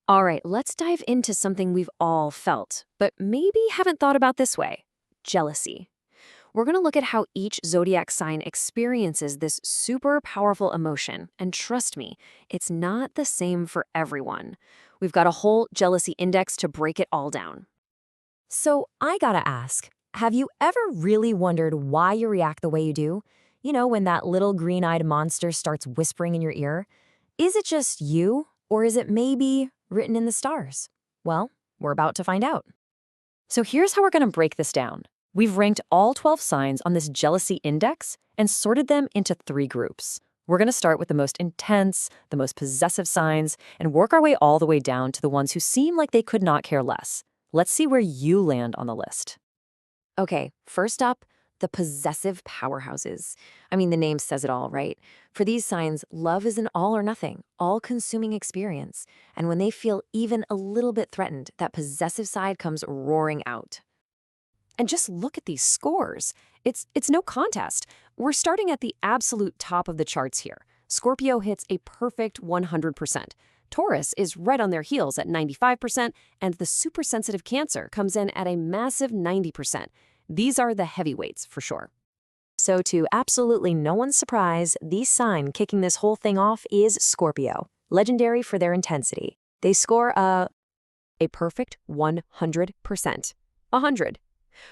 All right, let's dive into something we've all felt, but maybe haven't thought about this way: jealousy. We're going to look at how each zodiac sign experiences this super powerful emotion, and trust me, it's not the same for everyone. We've got a whole jealousy index to break it all down. So I gotta ask, have you ever really wondered why you react the way you do? You know, when that little green-eyed monster starts whispering in your ear? Is it just you, or is it maybe written in the stars? Well, we're about to find out. So here's how we're going to break this down. We've ranked all 12 signs on this jealousy index and sorted them into 3 groups. We're going to start with the most intense, the most possessive signs, and work our way all the way down to the ones who seem like they could not care less. Let's see where you land on the list. Okay, first up, the possessive powerhouses. I mean, the name says it all, right? For these signs, love is an all or nothing, all-consuming experience. And when they feel even a little bit threatened, that possessive side comes roaring out. And just look at these scores. It's no contest. We're starting at the absolute top of the charts here. Scorpio hits a perfect 100%. Taurus is right on their heels at 95%, and the super-sensitive Cancer comes in at a massive 90%. These are the heavyweights for sure. So to absolutely no one's surprise, the sign kicking this whole thing off is Scorpio, legendary for their intensity. They score a perfect 100%. 100.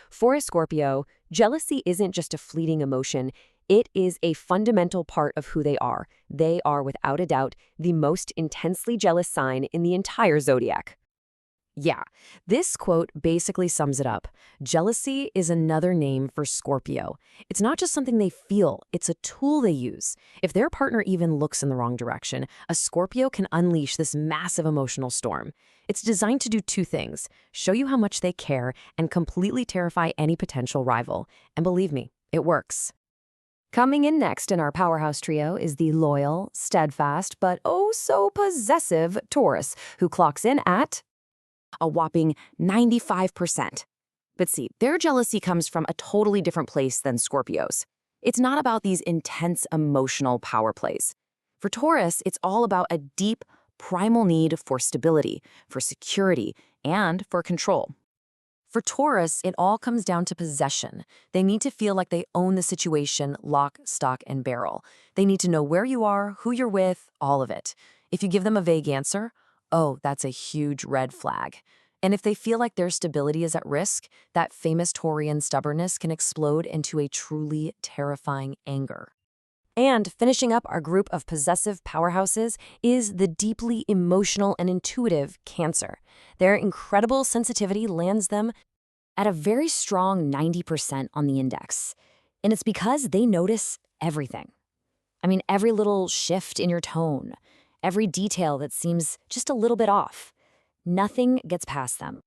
For a Scorpio, jealousy isn't just a fleeting emotion, it is a fundamental part of who they are. They are, without a doubt, the most intensely jealous sign in the entire zodiac. Yeah, this quote basically sums it up. Jealousy is another name for Scorpio. It's not just something they feel, it's a tool they use. If their partner even looks in the wrong direction, a Scorpio can unleash this massive emotional storm. It's designed to do 2 things: show you how much they care and completely terrify any potential rival. And believe me, it works. Coming in next in our powerhouse trio is the loyal, steadfast, but oh so possessive Taurus, who clocks in at a whopping 95%. But see, their jealousy comes from a totally different place than Scorpio's. It's not about these intense emotional power plays. For Taurus, it's all about a deep, primal need for stability, for security, and for control. For Taurus, it all comes down to possession. They need to feel like they own the situation, lock, stock, and barrel. They need to know where you are, who you're with, all of it. If you give them a vague answer, oh, that's a huge red flag. And if they feel like their stability is at risk, that famous Taurian stubbornness can explode into a truly terrifying anger. And finishing up our group of possessive powerhouses is the deeply emotional and intuitive Cancer. Their incredible sensitivity lands them at a very strong 90% on the index. And it's because they notice everything. I mean, every little shift in your tone, every detail that seems just a little bit off. Nothing gets past them.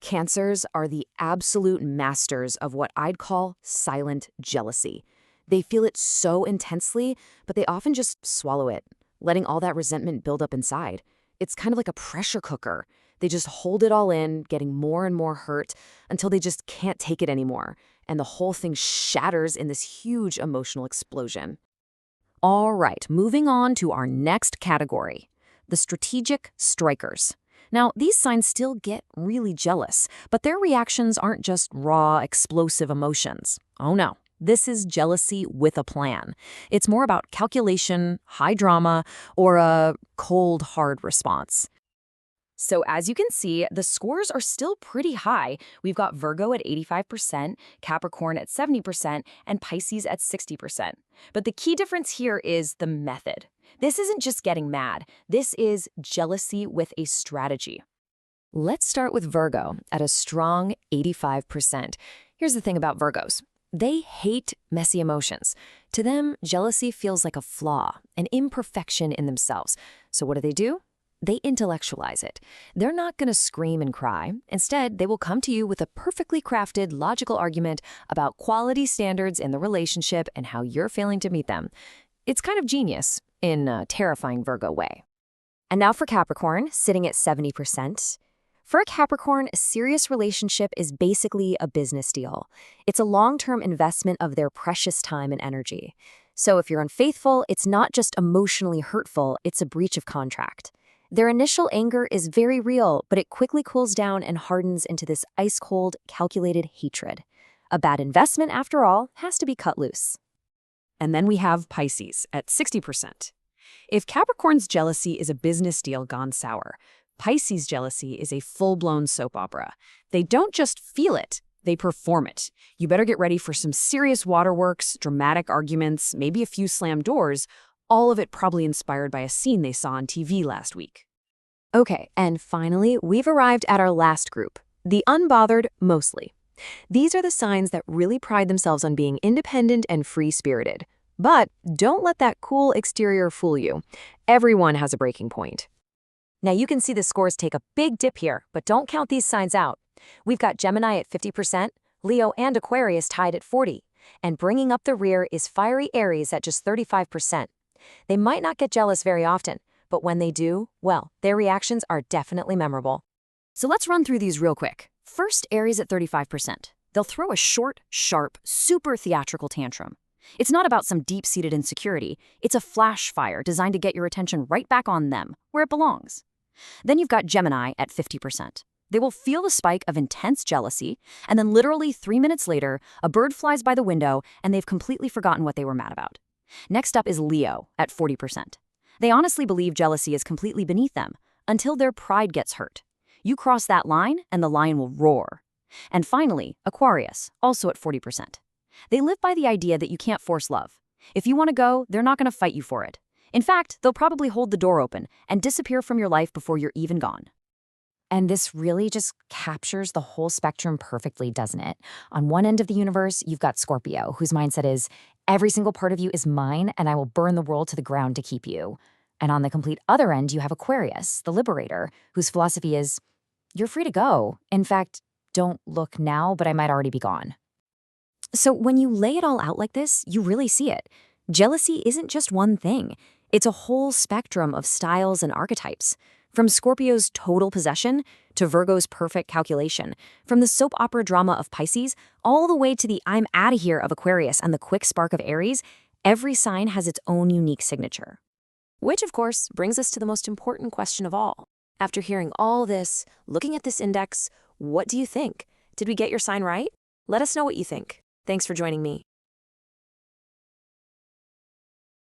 Cancers are the absolute masters of what I'd call silent jealousy. They feel it so intensely, but they often just swallow it, letting all that resentment build up inside. It's kind of like a pressure cooker. They just hold it all in, getting more and more hurt until they just can't take it anymore, and the whole thing shatters in this huge emotional explosion. All right, moving on to our next category, the strategic strikers. Now, these signs still get really jealous, but their reactions aren't just raw, explosive emotions. Oh no, this is jealousy with a plan. It's more about calculation, high drama, or a cold, hard response. So as you can see, the scores are still pretty high. We've got Virgo at 85%, Capricorn at 70%, and Pisces at 60%. But the key difference here is the method. This isn't just getting mad. This is jealousy with a strategy. Let's start with Virgo at a strong 85%. Here's the thing about Virgos. They hate messy emotions. To them, jealousy feels like a flaw, an imperfection in themselves. So what do? They intellectualize it. They're not going to scream and cry. Instead, they will come to you with a perfectly crafted, logical argument about quality standards in the relationship and how you're failing to meet them. It's kind of genius in a terrifying Virgo way. And now for Capricorn, sitting at 70%. For a Capricorn, a serious relationship is basically a business deal. It's a long-term investment of their precious time and energy. So if you're unfaithful, it's not just emotionally hurtful, it's a breach of contract. Their initial anger is very real, but it quickly cools down and hardens into this ice-cold, calculated hatred. A bad investment, after all, has to be cut loose. And then we have Pisces at 60%. If Capricorn's jealousy is a business deal gone sour, Pisces' jealousy is a full-blown soap opera. They don't just feel it, they perform it. You better get ready for some serious waterworks, dramatic arguments, maybe a few slammed doors, all of it probably inspired by a scene they saw on TV last week. Okay, and finally, we've arrived at our last group, the unbothered mostly. These are the signs that really pride themselves on being independent and free-spirited. But don't let that cool exterior fool you. Everyone has a breaking point. Now you can see the scores take a big dip here, but don't count these signs out. We've got Gemini at 50%, Leo and Aquarius tied at 40%, and bringing up the rear is fiery Aries at just 35%. They might not get jealous very often, but when they do, well, their reactions are definitely memorable. So let's run through these real quick. First, Aries at 35%. They'll throw a short, sharp, super theatrical tantrum. It's not about some deep-seated insecurity. It's a flash fire designed to get your attention right back on them, where it belongs. Then you've got Gemini at 50%. They will feel the spike of intense jealousy, and then literally 3 minutes later, a bird flies by the window, and they've completely forgotten what they were mad about. Next up is Leo at 40%. They honestly believe jealousy is completely beneath them, until their pride gets hurt. You cross that line, and the lion will roar. And finally, Aquarius, also at 40%. They live by the idea that you can't force love. If you want to go, they're not going to fight you for it. In fact, they'll probably hold the door open and disappear from your life before you're even gone. And this really just captures the whole spectrum perfectly, doesn't it? On one end of the universe, you've got Scorpio, whose mindset is, every single part of you is mine, and I will burn the world to the ground to keep you. And on the complete other end, you have Aquarius, the liberator, whose philosophy is, you're free to go. In fact, don't look now, but I might already be gone. So when you lay it all out like this, you really see it. Jealousy isn't just one thing. It's a whole spectrum of styles and archetypes. From Scorpio's total possession to Virgo's perfect calculation, from the soap opera drama of Pisces, all the way to the I'm outta here of Aquarius and the quick spark of Aries, every sign has its own unique signature. Which, of course, brings us to the most important question of all. After hearing all this, looking at this index, what do you think? Did we get your sign right? Let us know what you think. Thanks for joining me.